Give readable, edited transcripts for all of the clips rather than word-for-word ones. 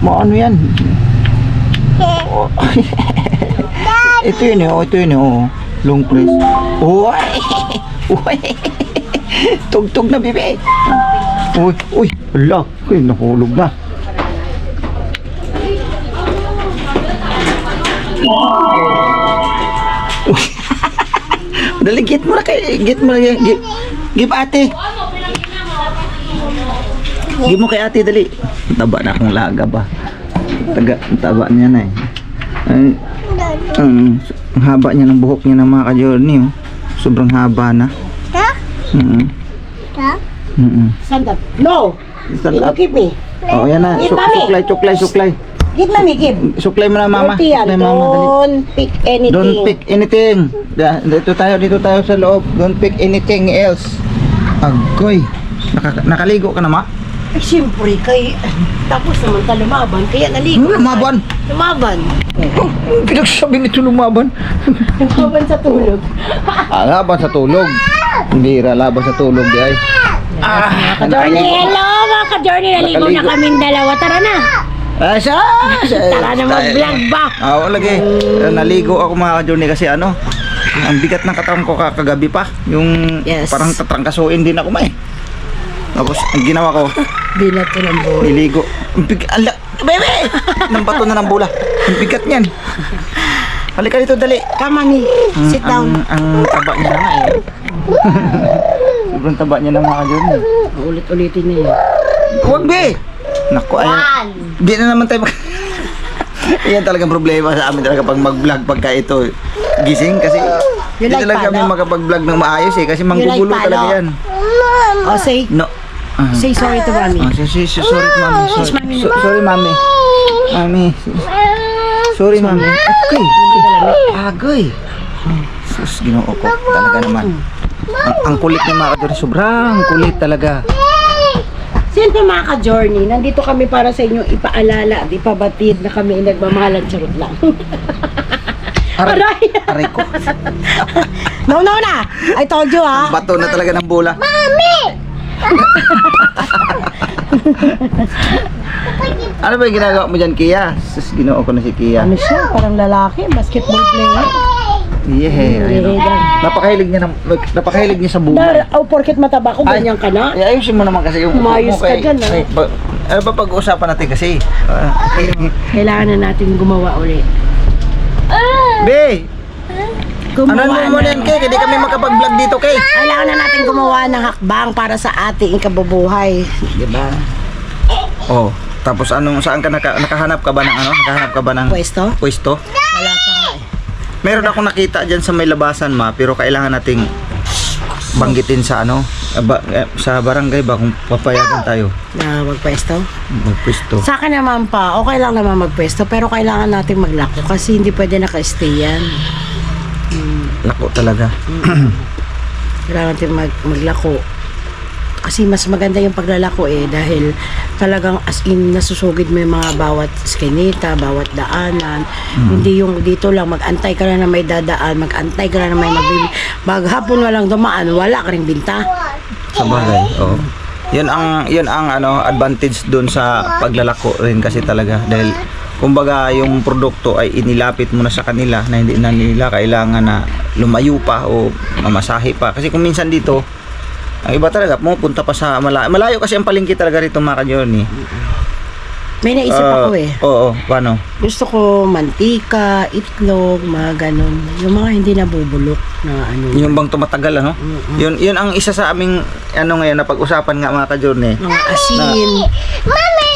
Ano yan? Oh. Ito yun oh. Long press. Uy! Uy! Tugtog na, bebe! Uy! Hala! Uy, nahulog na. Dali, get mo na give ate. Give mo kay ate, dali. Taba na akong laga ba. Taba niya na eh. Ang haba niya ng buhok niya ng mga ka-journey oh. Sobrang haba na. Stand up. No! Stand up. Keep me. Oh, yan na. Suklay. Give mommy, give. Suklay mo na, mama. Yan. Suklay, mama. Dali. Don't pick anything. Don't pick anything. Dito tayo sa loob. Don't pick anything else. Agoy. Nakaligo ka na, ma? Ay, siyempre, tapos naman ka lumaban, kaya naligo. Lumaban? Lumaban. Pinagsabi nito lumaban. Lumaban sa tulog. Laban sa tulog. Bira, laban sa tulog di ay. Ka-journey, hello mga ka-journey, naligo na kaming dalawa. Tara na. Tara na mag-vlog ba? Oo, lagi. Naligo ako mga ka-journey kasi ano, ang bigat ng katawan ko kagabi pa. Yung parang tatrangkasuin din ako Tapos, ang ginawa ko, Binato ng bola. niligo. Bebe! Nang bato na ng bola. Ang bigat niyan. Halika dito, dali. Come on, sit down. Ang taba niya na nga eh. Sobrang taba niya na mga ka-journey. Ulit-ulitin na yan. Huwag, be! Naku, ayan. Di na naman tayo Yan talagang problema sa amin talaga pag mag-vlog pagka ito gising kasi hindi talaga kami makapag-vlog ng maayos eh kasi manggugulo talaga yan. Oh, say. No. Say sorry to mommy. Sorry to mommy. Sorry, mommy. Mommy. Sorry, mommy. Okay. Agoy. Sus, ginoo ko. Talaga naman. Ang kulit ni mga ka-journey. Sobrang kulit talaga. Siyempre mga ka-journey, nandito kami para sa inyo ipaalala at ipabatid na kami nagmamahalan, charot lang. Aray ko. No na! I told you ha! Bato na talaga ng bola. Mami! Ano ba yung ginagawa mo dyan, Kia? Sus, ginoo ko na si Kia. Ano siya? Parang lalaki, basketball player. Ayun. Napakahilig niya sa bunga. Porket mataba ko, ganyan ka na? Ayusin mo naman kasi yung Umayos ka dyan, ha? Ano ba pag-uusapan natin kasi? Kailangan na natin gumawa ulit. Be! Ano mo yan, Kay? Hindi kami makapag-vlog dito, Kay. Kailangan na natin gumawa ng hakbang para sa ating ikabubuhay. Diba? Oh, tapos saan ka nakahanap ka ba ng Nakahanap ka ba ng Pwesto? Pwesto? Wala pa nga eh. Meron akong nakita diyan sa may labasan, ma, pero kailangan nating banggitin sa sa barangay ba kung papayagan tayo Na magpwesto? magpwesto. Sa akin naman pa, okay lang naman magpwesto, pero kailangan natin maglako kasi hindi pwede naka-stay yan. Lako talaga. Kailangan natin maglako. Kasi mas maganda yung paglalako dahil talagang as in nasusugid mo yung mga bawat skinita, bawat daanan. Hindi yung dito lang mag-antay ka na may dadaan, mag-antay ka na may maghapon walang dumaan, wala ka ring binta. Sa bagay, oo. Yun ang advantage doon sa paglalako rin kasi talaga dahil kumbaga yung produkto ay inilapit mo na sa kanila na hindi na nila kailangan na lumayo pa o mamasahe pa kasi kung minsan dito ang iba talaga pumunta pa sa malayo kasi ang palengke talaga rito mga ka-journey. May naisip ako Oo, paano? Gusto ko mantika, itlog, mga ganun. Yung mga hindi nabubulok na ano. Yung bang tumatagal Yun ang isa sa aming ngayon na pag-usapan nga mga ka-journey. Mga asin.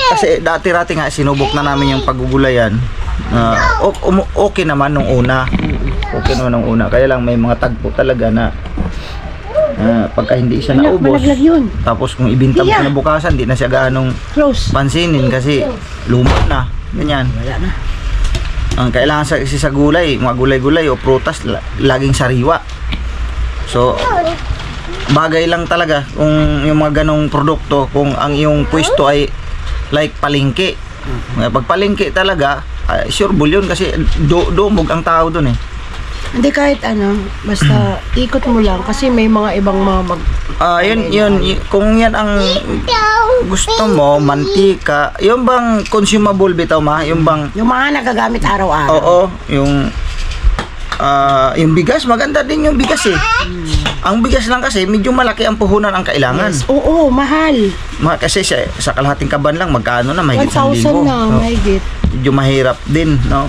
Kasi dati-rati nga sinubok na namin yung paggugulayan. Okay naman nung una. Okay naman nung una. Kaya lang may mga tagpo talaga na pagka hindi siya naubos. Malaglag yun. Tapos kung ibinta mo kinabukasan, di na siya ganong pansinin kasi luma na. Ganyan. Wala na. Ang kailangan sa gulay, mga gulay-gulay o prutas, laging sariwa. So, bagay lang talaga kung yung mga ganong produkto, kung ang iyong pwesto ay like palengke. Pag palengke talaga, sure yun kasi dumog ang tao dun Hindi kahit ano, basta ikot mo lang kasi may mga ibang mga Kung yan ang gusto mo, mantika, yung bang consumable bitaw ma, yung bang, yung mga nagagamit araw-araw. oo, yung bigas, maganda din yung bigas eh. Ang bigas lang kasi, medyo malaki ang puhunan ang kailangan. Yes. Oo, mahal. Kasi sa kalahating kaban lang, magkano na, mahigit 1,000 1,000. na, mahigit. Medyo mahirap din, no?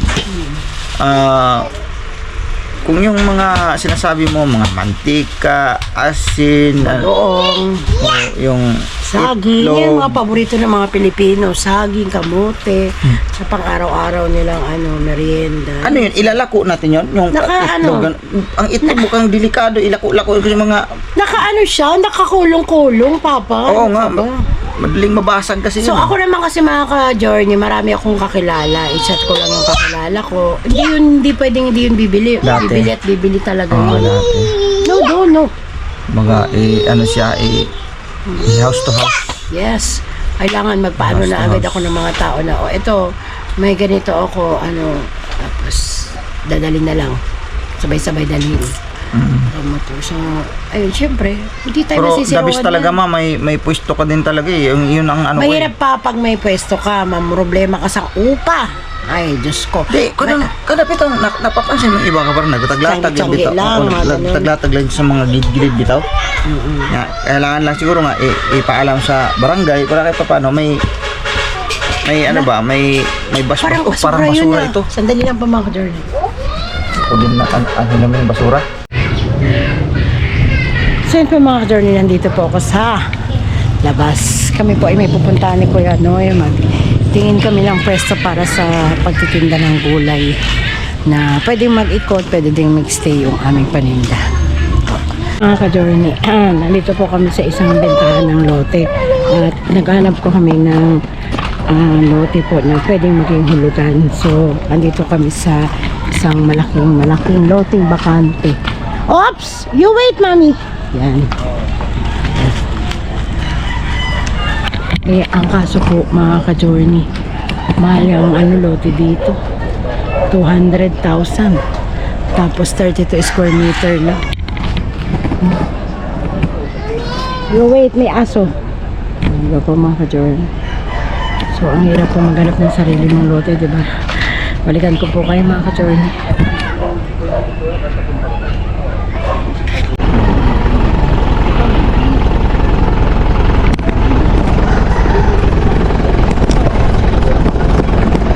Kung yung mga sinasabi mo, mga mantika, asin, Doong, yung saging, itlog, yan mga paborito ng mga Pilipino. Saging, kamote, sa pang-araw-araw nilang merienda. ano yun, ilalako natin yun? Yung itlog, ang itlog mukhang delikado, ilako-lako yung mga, Nakaano siya, nakakulong-kulong, Papa. oo Ano nga, ka ba? madaling mabasag kasi So yun. ako naman kasi mga ka-journey, marami akong kakilala. I-chat ko lang yung kakilala ko. Hindi pwedeng bibili. Dati. Bibili at bibili talaga Oo, yun. dati. No. Mga, ano siya, house to house. Yes. Kailangan magpaano House to na agad house. ako ng mga tao na, ito, may ganito ako, tapos dadalhin na lang. Sabay-sabay dalhin. So, ayun, syempre, hindi tayo Pero masisirawan dabis talaga yan. may pwesto ka din talaga eh. Yun ang ano ko eh. Mahirap pa pag may pwesto ka, problema ka sa upa. Ay, Diyos ko. Di, kadapit ang napapansin ng iba ka parang nagtaglatag lang Tiyanggi bitaw. lang, mga ganun. Nagtaglatag lang sa mga gilid bitaw. Ya, kailangan lang siguro nga ipaalam sa barangay para kahit paano may ano ba, may Parang basura. Parang yun basura na. ito. Sandali lang pa mga journey. O din na ano naman yung basura. So yun po mga journey, nandito po ako sa labas. Kami po ay may pupuntahan ni Kuya Noy. Tingin kami ng pwesto para sa pagtitinda ng gulay na pwedeng mag-ikot, pwede ding mag-stay yung aming paninda. Mga ka-journey, nandito po kami sa isang bentahan ng lote at naghanap ko kami ng lote po na pwedeng maging hulugan. So, andito kami sa isang malaking loteng bakante. Oops! You wait, Mami! Yan. Eh, ang kaso po, mga ka-journey, mahal yung lote dito. 200,000. Tapos 32 square meter lang. You wait, may aso. Diba po mga ka-journey? So, ang hirap po maghanap ng sarili mong lote, diba? Balikan ko po kayo mga ka-journey.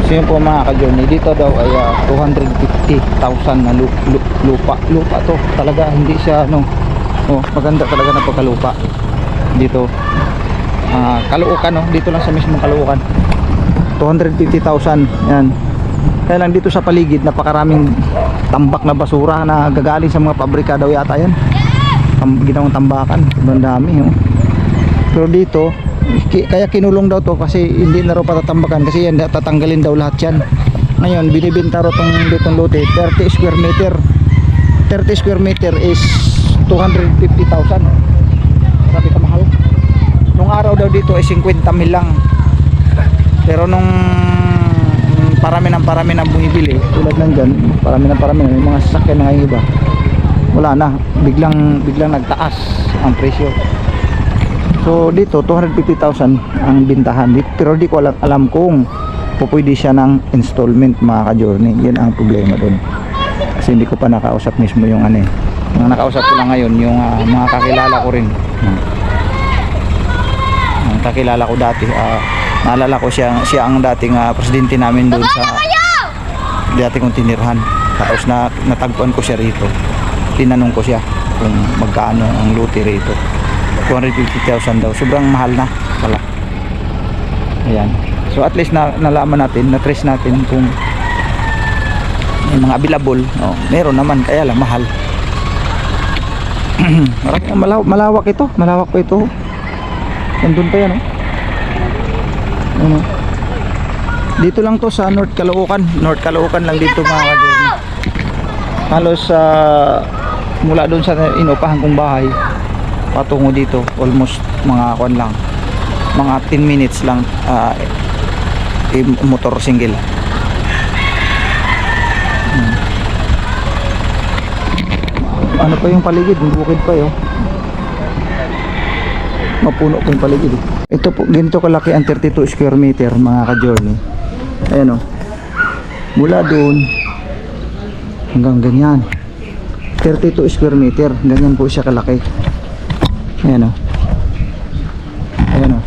So yun po mga ka-journey, dito daw ay 250,000 na lupa to. Talaga hindi siya maganda talaga na pagkalupa dito. Caloocan dito lang sa mismong Caloocan. 250,000 yan. Kaya lang dito sa paligid napakaraming tambak na basura na gagaling sa mga pabrika daw yata yan. Ginawang tambakan, sobrang dami Pero dito kaya kinulong daw to kasi hindi na raw patatambakan kasi yan tatanggalin daw lahat yan. Ngayon binibenta raw ditong lote 30 square meter. 30 square meter is 250,000. Grabe kamahal. Nung araw daw dito ay 50 mil lang. Pero nung parami ng bumibili tulad nandyan, parami na may mga sasakyan na ngayon iba, wala na, biglang nagtaas ang presyo. So dito 250,000 ang bintahan dito, pero di ko alam kung pupwede siya ng installment mga ka-journey. Yan ang problema doon kasi hindi ko pa nakausap mismo yung mga nakausap ko lang ngayon yung mga kakilala ko rin. Ang kakilala ko dati, naalala ko siya ang dating presidente namin doon sa dati kong tinirhan. Tapos natagpuan ko siya rito, tinanong ko siya kung magkano ang lote rito. 250,000 daw, sobrang mahal na pala. Ayan, so at least nalaman natin, na-trace natin kung may mga available. Meron naman, kaya lang mahal. malawak pa ito. Nandun pa yan dito lang to sa North Caloocan lang dito mga ka-journey. Halos mula doon sa inupahan kong bahay patungo dito almost mga mga 10 minutes lang motor single. ano pa yung paligid, yung bukid pa yun. Mapuno po yung paligid. Ito po, ganito kalaki ang 32 square meter mga ka-journey. Ayan o. Mula doon hanggang ganyan. 32 square meter. Ganyan po siya kalaki. Ayan o. Ayan o.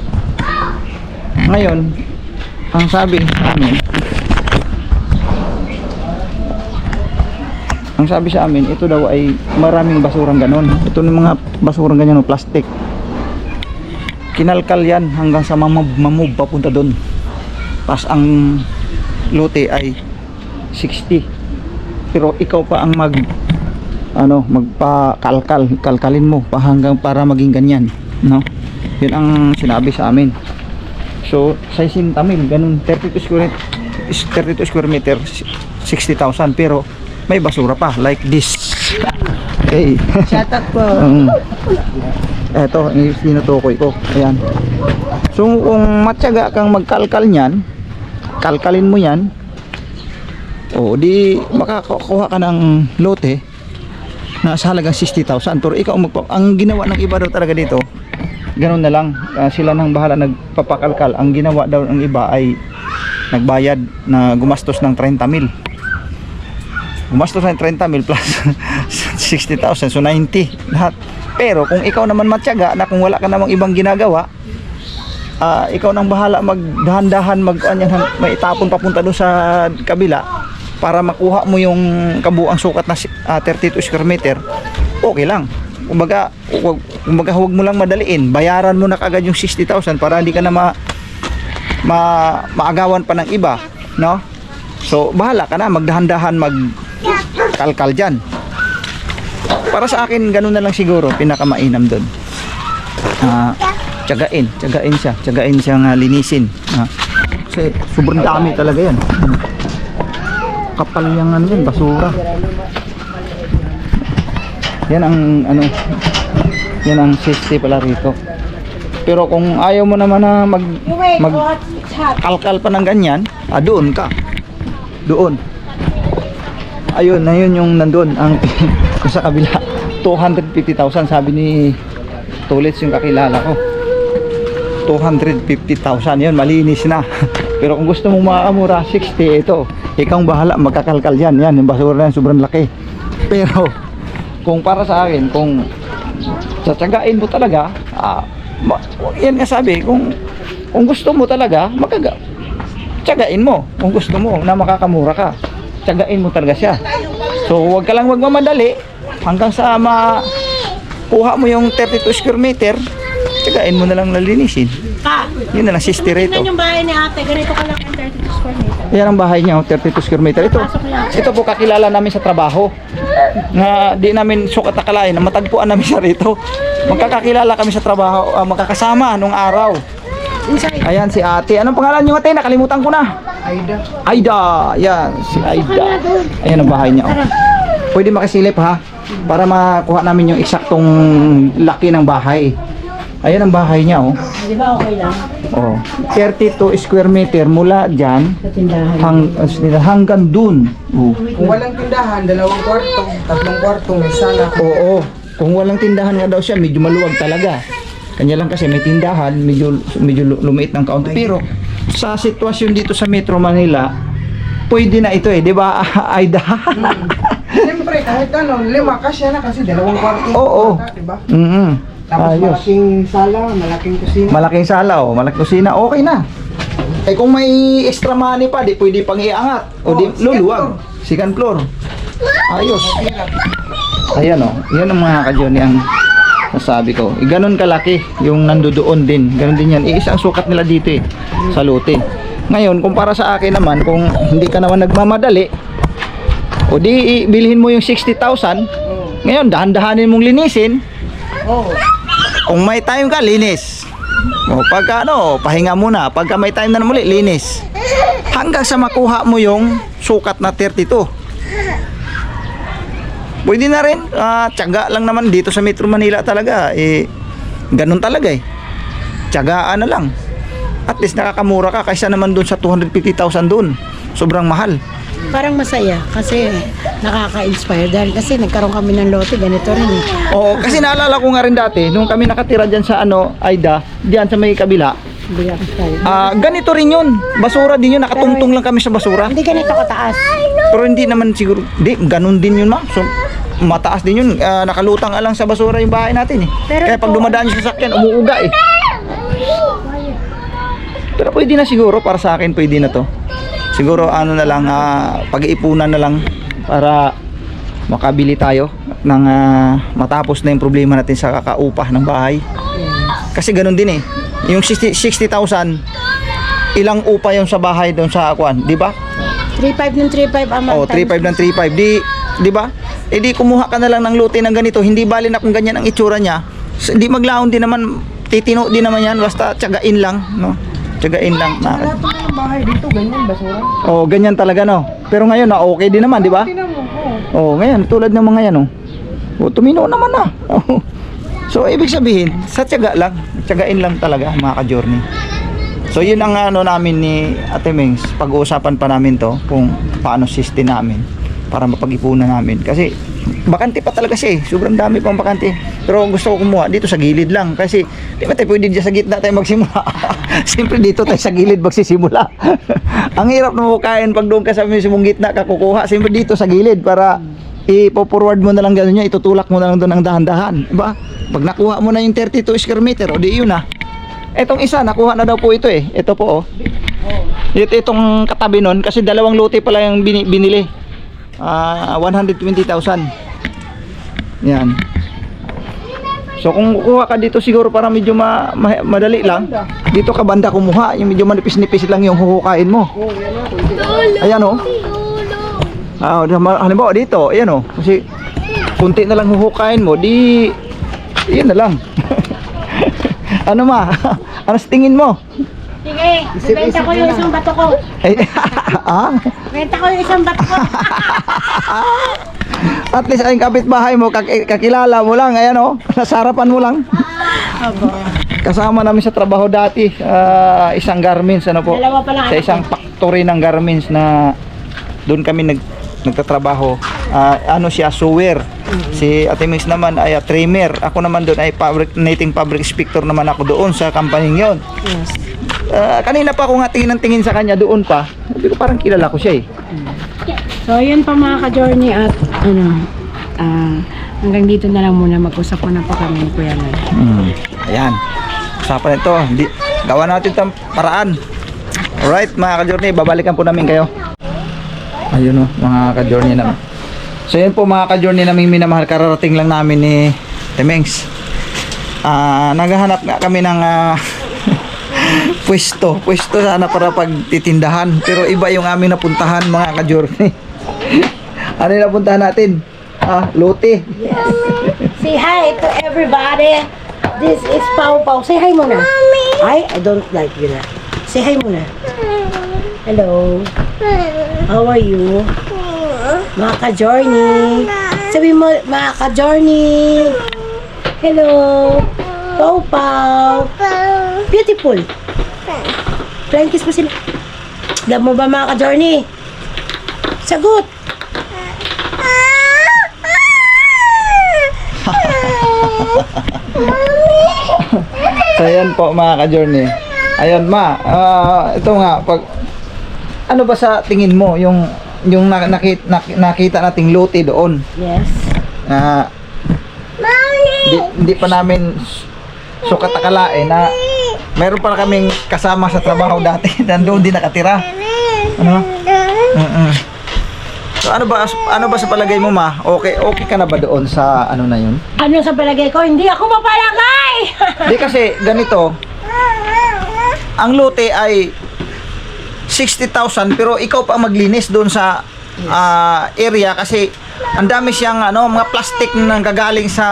Ngayon, ang sabi sa amin, ito daw ay maraming basurang ganon. Ito ng mga basurang ganyan o plastic. Kinalkal yan hanggang sa mamove papunta doon. Tapos ang lote ay 60. Pero ikaw pa ang magpakalkalin mo pa hanggang para maging ganyan, no? Yun ang sinabi sa amin. So, 60,000 ganun, 32 square meter, 60,000, pero may basura pa like this. Okay. Shout out po. Eto, tinutukoy ko. Ayan. So, kung matyaga kang magkalkal niyan, kalkalin mo yan, o di makakakuha ka ng lote na sa halagang 60,000. Pero ikaw ang ginawa ng iba daw talaga dito, ganun na lang, sila nang bahala nagpapakalkal. Ang ginawa daw ng iba ay nagbayad na gumastos ng 30,000. Gumastos ng 30,000 plus 60,000, so 90 lahat. Pero kung ikaw naman matyaga na kung wala ka namang ibang ginagawa, ikaw nang bahala magdahan-dahan may itapon papunta doon sa kabila para makuha mo yung kabuang sukat na 32 square meter, okay lang. Kumbaga huwag mo lang madaliin, bayaran mo na kagad yung 60,000 para hindi ka na maagawan pa ng iba, no? So bahala ka na, magdahan-dahan magkalkal dyan. Para sa akin ganun na lang siguro pinakamainam doon. Tiyagain siyang linisin. Kasi sobrang dami talaga yan. Kapal yung yan, basura. Yan ang safety pala rito. Pero kung ayaw mo naman na magkalkal pa ng ganyan, doon ka. Doon. Ayun, na yun yung nandun ang sa kabila. 250,000 sabi ni Tulits yung kakilala ko. 250,000 yun, malinis na. Pero kung gusto mong makakamura, 60 ito. Ikaw bahala, magkakalkal yan. Yan, yung basura yan, sobrang laki. Pero kung para sa akin, kung tsatsagain mo talaga, yan nga sabi, kung gusto mo talaga, tsagain mo. Kung gusto mo na makakamura ka, tsagain mo talaga siya. So huwag ka lang magmamadali hanggang sa makuha mo yung 32 square meter, tsagain mo na lang lilinisin. Yun na lang, 60 rito. Tingnan yung bahay ni ate, ganito ka lang ang 32 square meter. Yan ang bahay niya, 32 square meter. Ito po kakilala namin sa trabaho. Na di namin sukat akalain na matagpuan namin siya rito. Magkakakilala kami sa trabaho, magkakasama nung araw. Ayan si ate. Anong pangalan niyo ate? Nakalimutan ko na. Aida. Yan, si Aida. Ayan ang bahay niya. Pwede makisilip ha, para makuha namin yung eksaktong laki ng bahay. Ayan ang bahay niya oh. Di ba okay lang? Oh, 32 square meter mula dyan Sa tindahan. hanggang dun. Kung walang tindahan, 2 kwarto, 3 kwarto, may sala. Oo, kung walang tindahan nga daw siya, medyo maluwag talaga. Kanya lang kasi may tindahan, medyo lumiit ng kaunti. Pero sa sitwasyon dito sa Metro Manila, pwede na ito eh, di ba, Aida? Siyempre, kahit 5 kasya na kasi 2 kwarto. Oo. Diba? Ayos. Tapos malaking sala, malaking kusina. Malaking sala oh, malaking kusina, okay na. Eh kung may extra money pa, di pwede pang iangat. O di luluwag. Second floor. Ayos. Ayan oh, yan ang mga ka-Johnny ang nasabi ko. Ganon kalaki yung nandoon din. Ganon din yan. Iisa ang sukat nila dito eh, sa lote. Ngayon, kung para sa akin naman, kung hindi ka naman nagmamadali, o di bilhin mo yung 60,000, ngayon dahan-dahanin mong linisin. Kung may time ka, linis. O pagka pahinga muna. Pagka may time na muli, linis. Hanggang sa makuha mo yung sukat na 32. Pwede na rin. Tiyaga lang naman dito sa Metro Manila talaga. Ganun talaga eh. Tiyagaan na lang. At least nakakamura ka kaysa naman dun sa 250,000 dun. Sobrang mahal. Parang masaya kasi nakaka-inspire dahil kasi nagkaroon kami ng lote, ganito rin eh. Oo, kasi naalala ko nga rin dati, nung kami nakatira dyan sa Aida, dyan sa may kabila, Biyak tayo. ganito rin yun. Basura din yun, nakatungtong lang kami sa basura. Hindi ganito kataas. Pero hindi naman siguro, ganun din yun, ma'am. So, mataas din yun, nakalutang lang sa basura yung bahay natin eh. Pero Kaya pag ito- dumadaan yung sasakyan, umuuga eh. Pero pwede na siguro, para sa akin pwede na to. Siguro ano na lang, pag-iipunan na lang para makabili tayo ng matapos na yung problema natin sa kakaupah ng bahay. Kasi ganun din eh. Yung 60,000, ilang upa yung sa bahay doon sa Akuan, di ba? 3.5 ng 3.5 ang Oh, 3.5 ng 3.5. Di ba? Eh di kumuha ka na lang ng lote ng ganito, hindi bali na kung ganyan ang itsura niya. Hindi maglaon din naman, titino din naman yan, basta tiyagain lang, no? Tiyagain lang. Lahat ng bahay dito, ganyan, basura. Oh, ganyan talaga, no? Pero ngayon na okay din naman, di ba? Tingnan mo, Oh, ngayon tulad ng mga yan, oh. Oh, tumino naman na. Oh. So, ibig sabihin, sa tiyaga lang, tiyagain lang talaga, mga ka-journey. So, yun ang ano namin ni Ate Mengs, pag-uusapan pa namin to kung paano system namin para mapag-ipunan namin. Kasi bakante pa talaga siya eh. Sobrang dami pang bakante. Pero gusto ko kumuha dito sa gilid lang kasi di ba tayo pwede dyan sa gitna tayo magsimula. Siyempre dito tayo sa gilid magsisimula. Ang hirap na hukain pag doon ka sa mismong gitna ka kukuha. Siyempre dito sa gilid para ipo-forward mo na lang gano'n niya, itutulak mo na lang doon ng dahan-dahan. Diba? Pag nakuha mo na yung 32 square meter, o di yun na. Etong isa, nakuha na daw po ito eh. Ito po oh. Itong katabi nun, kasi dalawang lote pala yung binili. 120,000. Yan. So kung kukuha ka dito siguro para medyo madali lang. Dito ka banda kumuha, yung medyo manipis-nipis lang yung huhukain mo. Ayan oh. Halimbawa dito, ayan oh. Kasi kunti na lang huhukain mo, di yan na lang. Ano ma? Ano sa tingin mo? Sige, benta ko yung isang bato ko. Ay, Benta ko yung isang bato ko. At least ang kapitbahay mo, kakilala mo lang, ayan oh, nasa harapan mo lang. Kasama namin sa trabaho dati, isang garments, ano po, Dalawa pa lang sa isang factory ng garments na doon kami nagtatrabaho. Ano siya, sewer. Si Ate Mix naman ay trimmer. Ako naman doon ay nating fabric inspector naman ako doon sa company yon. Yes. Kanina pa ako nga tingin sa kanya doon pa. Sabi ko parang kilala ko siya eh. So, yun pa mga ka-journey at hanggang dito na lang muna. Mag-usap muna pa kami ni Kuya Noy. Ayan. Usapan ito. Gawa natin itong paraan. Alright mga ka-journey, babalikan po namin kayo. Ayun o, mga ka-journey namin. So yun po mga ka-journey namin minamahal. Kararating lang namin ni Temengs. Naghahanap nga kami ng pwesto sana para pagtitindahan. Pero iba yung aming napuntahan mga ka-journey. Ano yung napuntahan natin? Lote. Say hi to everybody. This is Pau Pau. Say hi muna. I don't like you na. Say hi muna. Hello. How are you? Mga ka-journey. Sabi mo, mga ka-journey. Hello. Pau Pau. Beautiful. Flying kiss mo sila. Love mo ba mga ka-journey? Sagot. So ayan po mga ka-journey. Ayun ma, ito nga pag ano ba sa tingin mo yung nakita nating lote doon? Yes. Hindi pa namin sukat akalain na meron pa kaming kasama sa trabaho dati nandoon din nakatira. Ano? So ano ba sa palagay mo ma? Okay ka na ba doon sa ano na yun? Ano sa palagay ko? Hindi ako mapalagay! Di kasi ganito, ang lote ay 60,000 pero ikaw pa ang maglinis doon sa area kasi ang dami siyang mga plastic na gagaling sa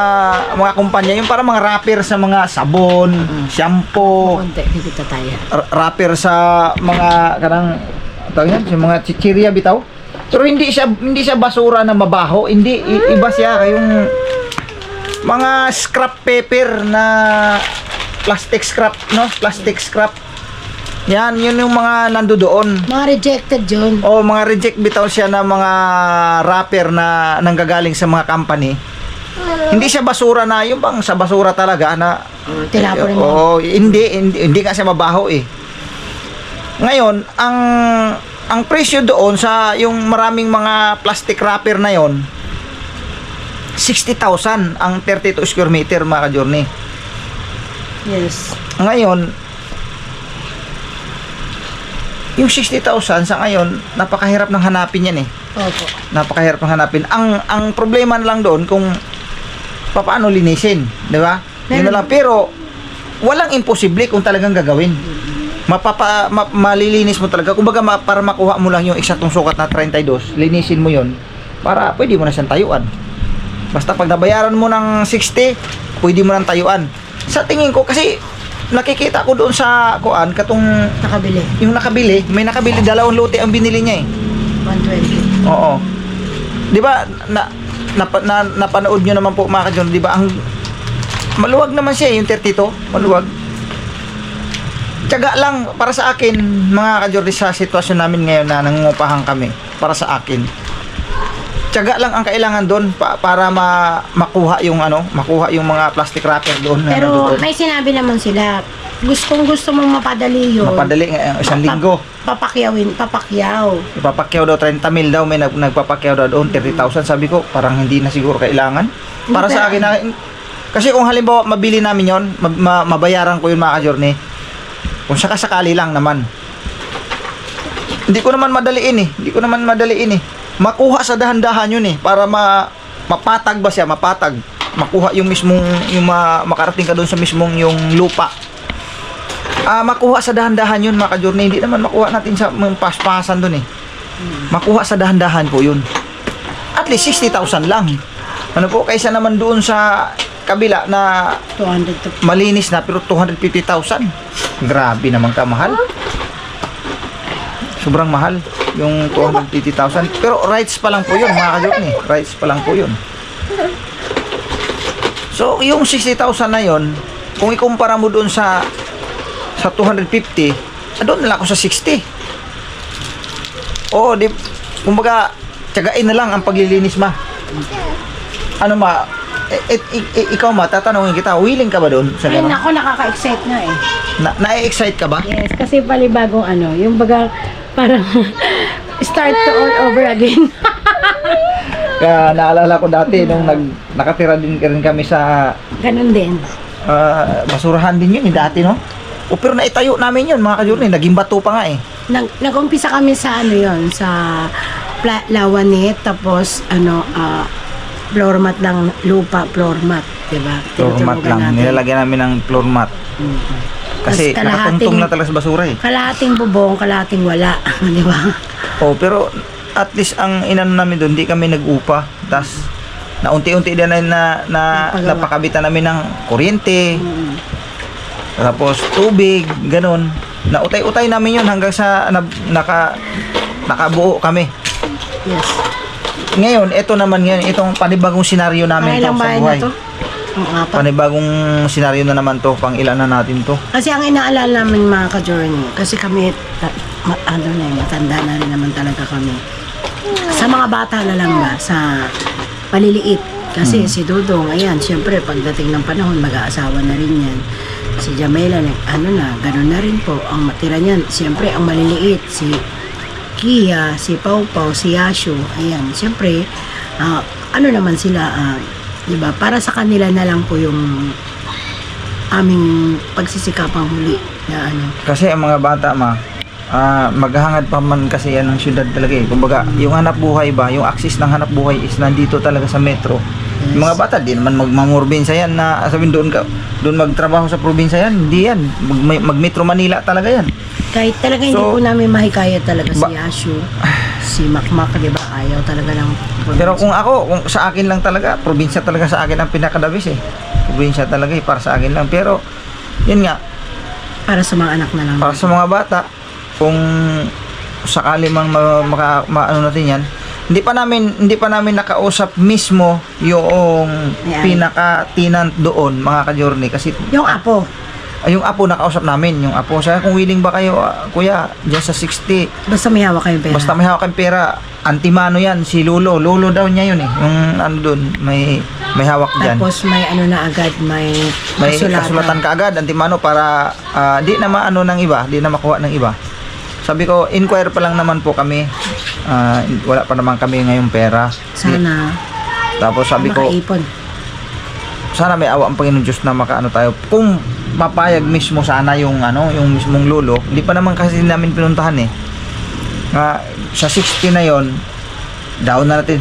mga kumpanya, yung para mga wrapper sa mga sabon, shampoo, Konti, dito tayo. wrapper sa mga tawag yan, sa mga chichirya bitaw. Pero hindi siya basura na mabaho, hindi iba siya yung mga scrap paper na plastic scrap, no? Plastic scrap. Yan, yun yung mga nando doon. Mga rejected yun. O mga reject bitaw siya na mga rapper na nanggagaling sa mga company. Hindi siya basura na, yung bang sa basura talaga na Tinapon mo. Oo, hindi nga siya mabaho eh. Ngayon, ang presyo doon sa yung maraming mga plastic wrapper na yon, 60,000 ang 32 square meter, mga ka-journey. Yes. Ngayon, yung 60,000 sa ngayon, napakahirap ng hanapin yan eh. Opo. Napakahirap ng hanapin. Ang problema na lang doon kung paano linisin, di ba? Yun na lang. Pero walang imposible kung talagang gagawin. Malilinis mo talaga. Kumbaga para makuha mo lang yung eksaktong sukat na 32, linisin mo yon para pwede mo na siyang tayuan. Basta pag nabayaran mo ng 60, pwede mo nang tayuan. Sa tingin ko, kasi nakikita ko doon sa kuan, katong Nakabili. yung nakabili, may nakabili, 2 lote ang binili niya eh. 120. Oo. 'Di ba napanood niyo naman po, mga ka-John, 'di ba? Ang maluwag naman siya, yung 32, maluwag. Tiyaga lang para sa akin, mga ka-John, sa sitwasyon namin ngayon na nangungupahan kami, para sa akin. Tiyaga lang ang kailangan doon para makuha yung makuha yung mga plastic wrapper doon. na Pero nandoon. may sinabi naman sila, gusto mong mapadali yun. Mapadali isang linggo. Papakyaw. Ipapakyaw daw 30 mil daw, may nagpapakyaw daw doon 30,000. Sabi ko, parang hindi na siguro kailangan. Para sa akin na, kasi kung halimbawa mabili namin yon, mabayaran ko yun, mga ka-journey. Kung sakali lang naman. Hindi ko naman madaliin eh. Makuha sa dahan-dahan yun eh, para mapatag ba siya, makuha yung mismong makarating ka doon sa mismong yung lupa. Makuha sa dahan-dahan yun, mga ka-journey. Hindi naman makuha natin sa paspasan doon eh. Makuha sa dahan-dahan po yun. At least 60,000 lang. Ano po, kaysa naman doon sa kabila na 200 to. malinis na pero 250,000. Grabe naman ka, mahal. Sobrang mahal yung 250,000. Pero rights pa lang po yun, mga ka-journey. Rights pa lang po yun. So, yung 60,000 na yun, kung ikumpara mo doon sa 250, doon na lang ako sa 60. Oo, kumbaga, tiyagain na lang ang paglilinis, ma. Ano, ma, ikaw, ma, tatanungin kita, willing ka ba doon sa Ay, gano'n? nako, nakaka-excite na eh. Na-excite ka ba? Yes, kasi palibagong yung baga, parang start to all over again. Kaya naalala ko dati nung nakatira din rin kami sa Ganun din. basurahan din yun dati, no? O pero naitayo namin yun, mga ka-journey, naging bato pa nga eh. Nag-umpisa kami sa sa lawanit, tapos floor mat lang, floor mat, diba? Floor mat Tinutulogan lang, natin. nilalagyan namin ng floor mat. Kasi Tas nakatungtong na talaga sa basura eh. Kalahating bubong, kalahating wala, di ba? Oh, pero at least ang inano namin doon, di kami nag-upa. Tas na unti-unti din na napakabitan namin ng kuryente. Tapos tubig, ganun. Nautay-utay namin yun hanggang sa nakabuo kami. Yes. Ngayon, ito naman yan, itong panibagong senaryo namin to Ilang sa bahay buhay. na to? Ang apat. Panibagong senaryo na naman to, pang ilan na natin to. Kasi ang inaalala namin, mga ka-journey, kasi kami, matanda na rin naman talaga kami. Sa mga bata na lang ba, sa paliliit. Kasi si Dudong, ayan, siyempre, pagdating ng panahon, mag-aasawa na rin yan. Si Jamela, gano'n na rin po. Ang matira niyan, siyempre, ang maliliit, si Kia, si Pau Pau, si Yashu, ayan, siyempre, naman sila, di ba? Para sa kanila na lang po yung aming pagsisikapang huli na Kasi ang mga bata, maghahangad pa man kasi yan ng syudad talaga eh. Kumbaga, yung hanap buhay ba, yung access ng hanap buhay is nandito talaga sa metro. Yung mga bata, di naman magmamurbinsya yan na sabihin doon magtrabaho sa probinsya yan. Hindi yan. Mag-Metro Manila talaga yan. Kahit talaga hindi po namin mahikayat talaga si Yashu, si Makmak, di ba? Ayaw talaga ng Pero kung sa akin lang talaga, probinsya talaga sa akin ang pinakadabis eh. Probinsya talaga eh, para sa akin lang. Pero, yun nga, para sa mga anak na lang. para sa mga bata, kung sakali mang maano natin yan, hindi pa namin nakausap mismo yung Ayan. pinaka-tenant doon, mga ka-journey, kasi Yung apo. Yung apo nakausap namin, yung apo siya, kung willing ba kayo, kuya, diyan sa 60. Basta may hawak kayong pera. Basta may hawak kayong pera, antimano yan, si Lolo daw niya yun eh. Yung ano doon, may hawak diyan. Tapos may ano na agad, may Kasulatan ka agad, antimano para di na maano ng iba, di na makuha ng iba. Sabi ko, inquire pa lang naman po kami. Wala pa naman kami ngayong pera. Sana Tapos sabi ko, makaipon. sana may awa ang Panginoon Diyos na makaano tayo. Kung mapayag mismo sana yung yung mismong lolo, hindi pa naman kasi namin pinuntahan eh. Sa 60 na yon, down na natin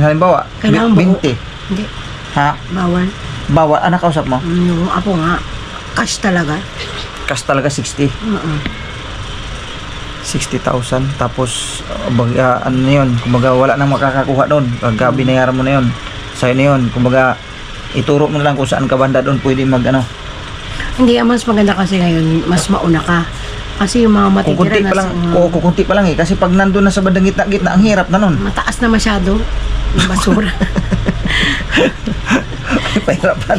halimbawa, Kailangan buo. 20. Hindi, Ha? bawal. Bawal, anak kausap mo? Yung apo nga, cash talaga. Kas talaga 60. 60,000 tapos ano na yun, kumbaga wala nang makakakuha doon pagka binayaran mo na yun, sa'yo na yun, kumbaga ituro mo na lang kung saan ka banda doon pwede Hindi, mas maganda kasi ngayon, mas mauna ka. Kasi yung mga matitira kukunti pa lang, kukunti pa lang eh, kasi pag nandun na sa bandang gitna ang hirap na nun. mataas na masyado yung basura. Pahirapan.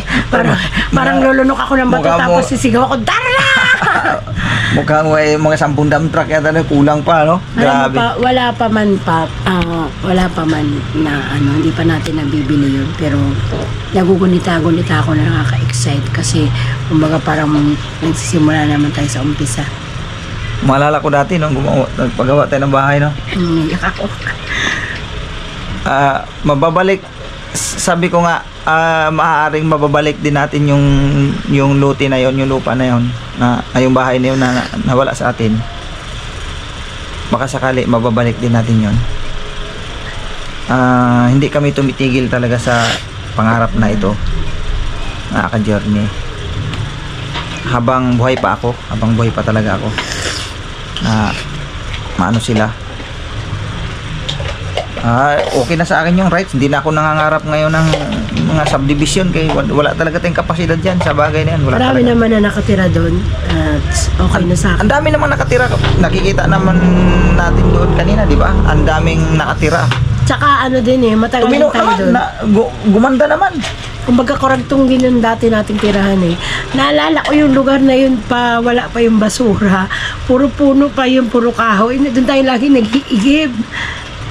Parang lulunok ako ng bato Mukha mo- tapos sisigaw ako, Darla! Mukhang mga 10 dump truck yata na kulang pa, no? Alam mo Grabe. pa, wala pa man na hindi pa natin nabibili yun. Pero nagugunita ako na nakaka-excite kasi kumbaga parang nagsisimula naman tayo sa umpisa. Maalala ko dati nung nagpagawa tayo ng bahay, no? Umiyak ako. Mababalik, sabi ko nga, maaaring mababalik din natin yung lote na yon, yung lupa na yon, na yung bahay na yun na nawala sa atin. Baka sakali mababalik din natin yon. Hindi kami tumitigil talaga sa pangarap na ito, na ka-journey. Habang buhay pa talaga ako, na maano sila. Okay na sa akin yung rights. Hindi na ako nangangarap ngayon ng mga subdivision kay wala talaga tayong kapasidad dyan sa bagay na yan. Wala Marami talaga. naman na nakatira doon at okay na sa akin. Ang dami namang nakatira. Nakikita naman natin doon kanina, di ba? Ang daming nakatira. Tsaka din matagal Tumino tayo naman, doon. gumanda naman. Kumbaga koragtong din yung dati nating tirahan eh. Naalala ko yung lugar na yun pa, wala pa yung basura. Puro puno pa yung puro kahoy. Doon tayo lagi nag-iigib.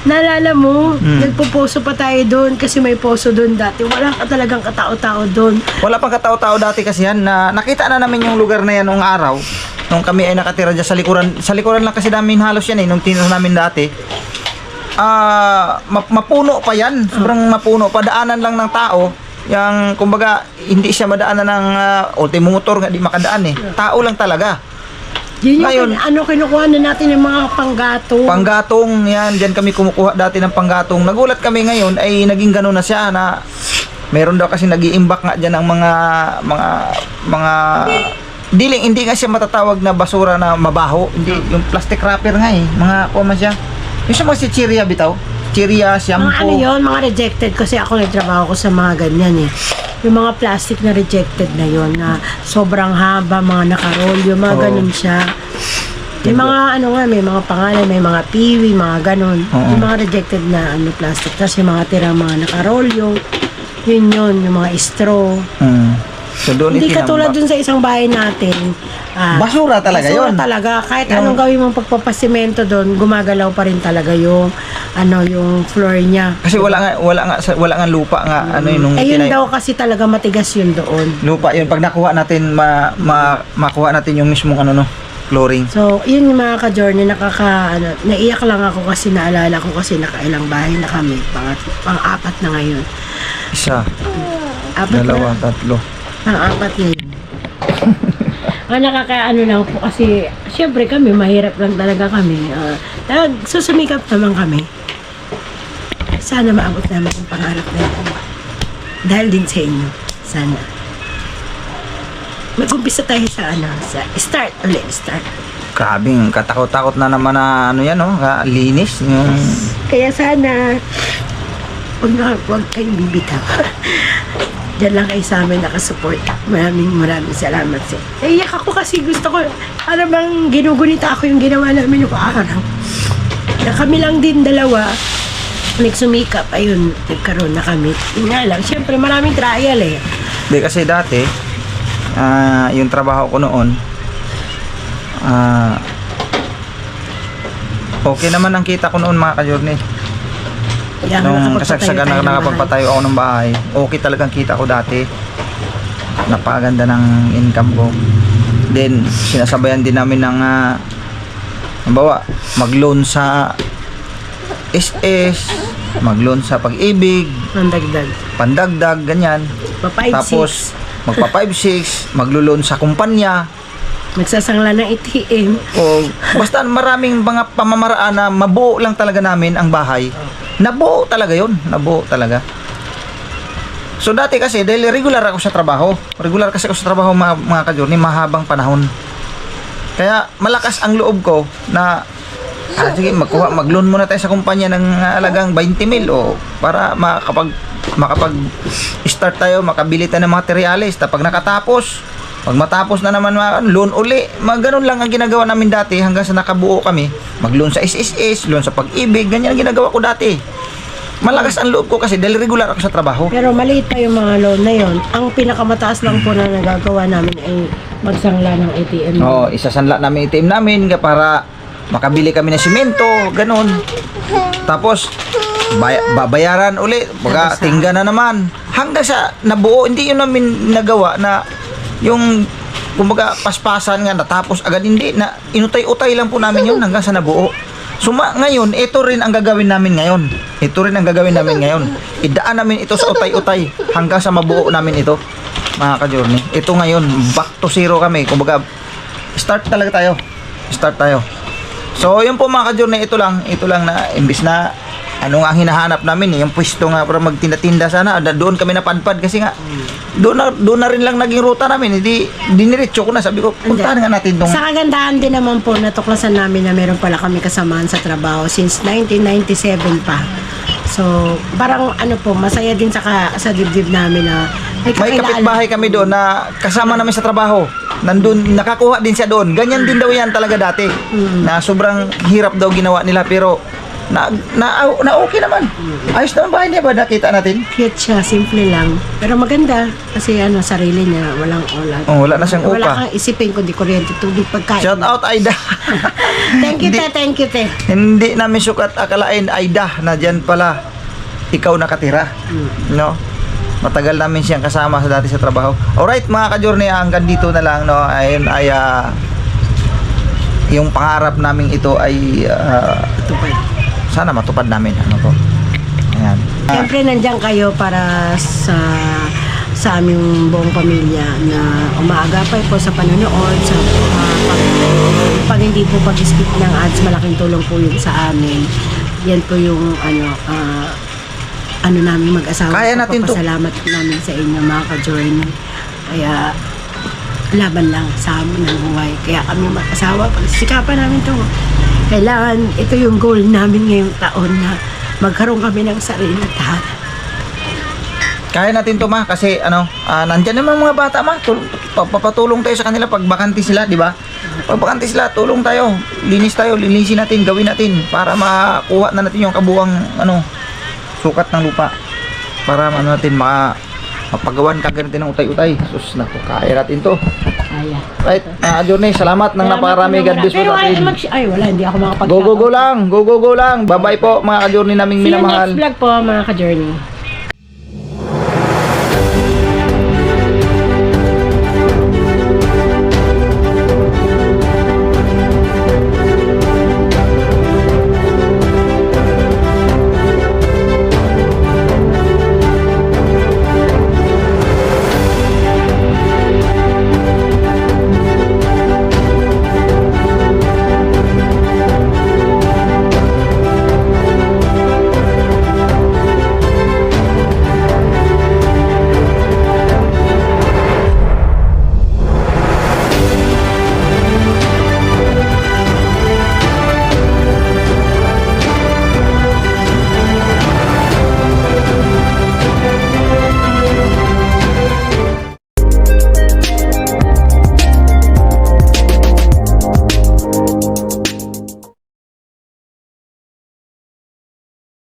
Naalala mo, nagpo-poso pa tayo doon kasi may poso doon dati. Wala ka talagang katao-tao doon. Wala pang katao-tao dati kasi yan. Na nakita na namin yung lugar na yan nung araw. Nung kami ay nakatira dyan sa likuran. Sa likuran lang kasi namin halos yan eh. Nung tinira namin dati. Mapuno pa yan. Sobrang mapuno. Padaanan lang ng tao. Yung kumbaga hindi siya madaanan ng ultimo motor nga di makadaan eh. Tao lang talaga. Yun yung Ngayon, kinukuha na natin yung mga panggatong. Panggatong yan, diyan kami kumukuha dati ng panggatong. Nagulat kami ngayon ay naging gano'n na siya na meron daw kasi nag-iimbak nga diyan ng mga diling, hindi nga siya matatawag na basura na mabaho, hindi yung plastic wrapper nga eh. Mga kuha siya. Yung sa mga chichirya bitaw. Chichirya, shampoo. Mga yun, mga rejected kasi ako nagtrabaho ko sa mga ganyan eh. Yung mga plastic na rejected na yon na sobrang haba, mga nakarol, yung mga ganun siya. Yung mga may mga pangalan, may mga piwi, mga ganun. Yung mga rejected na plastic. Tapos yung mga tirang mga nakarolyo, yun, yung mga straw. So, doon Hindi katulad dun sa isang bahay natin. Basura talaga basura yun. talaga. Kahit anong gawin mong pagpapasimento doon, gumagalaw pa rin talaga yung yung floor niya. Kasi wala nga lupa nga nung Yun daw kasi talaga matigas yun doon. lupa yun pag nakuha natin makuha natin yung mismong flooring. So, yun yung mga ka-journey, naiyak lang ako kasi naalala ko kasi nakailang bahay na kami, pang-apat na ngayon. Isa, Apat dalawa, na, tatlo. pang-apat na yun. Lang po kasi, syempre kami, mahirap lang talaga kami. Susumikap naman kami. Sana maabot namin yung pangarap na yun. Dahil din sa inyo. Sana. Mag-umpisa tayo sa start. Grabing katakot-takot na naman na linis yung Kaya sana, huwag kayong bibitaw. Diyan lang kayo sa amin nakasupport. Maraming salamat sa naiyak ako kasi gusto ko, para bang ginugunita ako yung ginawa namin yung araw. Na kami lang din dalawa, nagsumikap, ayun, nagkaroon na kami. Yun nga lang, syempre maraming trial eh. Hindi kasi dati yung trabaho ko noon, okay naman ang kita ko noon mga ka-journey. Yan, Nung nakapagpatayo kasagsagan tayo na ng bahay. nakapagpatayo ako ng bahay, okay talagang kita ko dati. Napakaganda ng income ko. Then, sinasabayan din namin ng halimbawa, mag-loan sa SS, mag-loan sa Pag-ibig, Pandagdag. pandagdag, ganyan. Pa 5-6. Tapos, magpa 5-6, maglo-loan sa kumpanya. Magsasangla ng ATM. O, basta maraming mga pamamaraan na mabuo lang talaga namin ang bahay. Nabuo talaga yon, nabuo talaga. So dati kasi, dahil regular ako sa trabaho, regular kasi ako sa trabaho mga ka-journey, mahabang panahon. Kaya malakas ang loob ko na, sige, mag-loan muna tayo sa kumpanya ng halagang 20 mil o para makapag-start tayo, makabili tayo ng materialis. Tapos pag matapos na naman loan uli, ganun lang ang ginagawa namin dati hanggang sa nakabuo kami. Mag-loan sa SSS, loan sa Pag-ibig, ganyan ang ginagawa ko dati. Malakas ang loob ko kasi dahil regular ako sa trabaho. Pero maliit pa yung mga loan na yon. Ang pinakamataas lang po na nagagawa namin ay magsangla ng ATM. Oo, isasanla namin ATM namin para makabili kami ng simento, ganun. Tapos babayaran uli, baga tingga na naman. Hanggang sa nabuo, hindi yun namin nagawa na yung kumbaga paspasan nga natapos agad, hindi na inutay-utay lang po namin yun hanggang sa nabuo. So ngayon, ito rin ang gagawin namin ngayon. Ito rin ang gagawin namin ngayon. Idaan namin ito sa utay-utay hanggang sa mabuo namin ito, mga ka-journey. Ito ngayon, back to zero kami. Kumbaga, start talaga tayo. Start tayo. So, yun po mga ka-journey, ito lang na imbis na ano nga ang hinahanap namin, yung pwesto nga para magtinda-tinda sana, doon kami napadpad kasi nga doon na rin lang naging ruta namin. Hindi diniretso ko na, sabi ko puntahan nga natin tong. Sa kagandahan din naman po, natuklasan namin na meron pala kami kasamahan sa trabaho since 1997 pa. So, parang ano po, masaya din sa dibdib namin na May kapitbahay kami doon na kasama namin sa trabaho. Nandun, nakakuha din siya doon. Ganyan din daw yan talaga dati. Na sobrang hirap daw ginawa nila pero na okay naman. Ayos naman bahay niya ba nakita natin? Cute siya, simple lang. Pero maganda kasi ano, sarili niya, walang ulan. Oh, wala na siyang Wala upa. kang isipin kundi kuryente, tubig, pagkain. Shout out Aida. Thank you, te. Thank you, te. Hindi namin sukat akalain Aida na dyan pala ikaw nakatira. No? Matagal namin siyang kasama sa dati sa trabaho. Alright mga ka-journey, hanggang dito na lang, no. Ayun ay yung pangarap namin ito ay Tupad. sana matupad namin, ano po. Ayan. Siyempre, nandiyan kayo para sa aming buong pamilya na umaagapay po sa panonood, sa pag hindi po pag-skip ng ads, malaking tulong po yun sa amin. Yan po yung ano namin mag-asawa. Kaya natin to. Papasalamat namin sa inyo mga ka-journey. Kaya laban lang sa amin ng buhay. Kaya kami mag-asawa, pagsikapan namin to. Kailangan, ito yung goal namin ngayong taon na magkaroon kami ng sarili na tahanan. Kaya natin to ma kasi nandyan naman mga bata ma, papatulong tayo sa kanila pag bakante sila, di ba? Pag bakante sila, tulong tayo, linisin natin, gawin natin para makuha na natin yung kabuwang sukat ng lupa para natin mapagawan kagad natin ng utay-utay. Sus, naku, kaya natin to. Kaya. Right, journey, salamat ng naparami. God bless po Pero natin. ay, wala, hindi ako makapag- Go lang. Bye-bye po mga ka-journey naming See you minamahal. next vlog po mga ka-journey.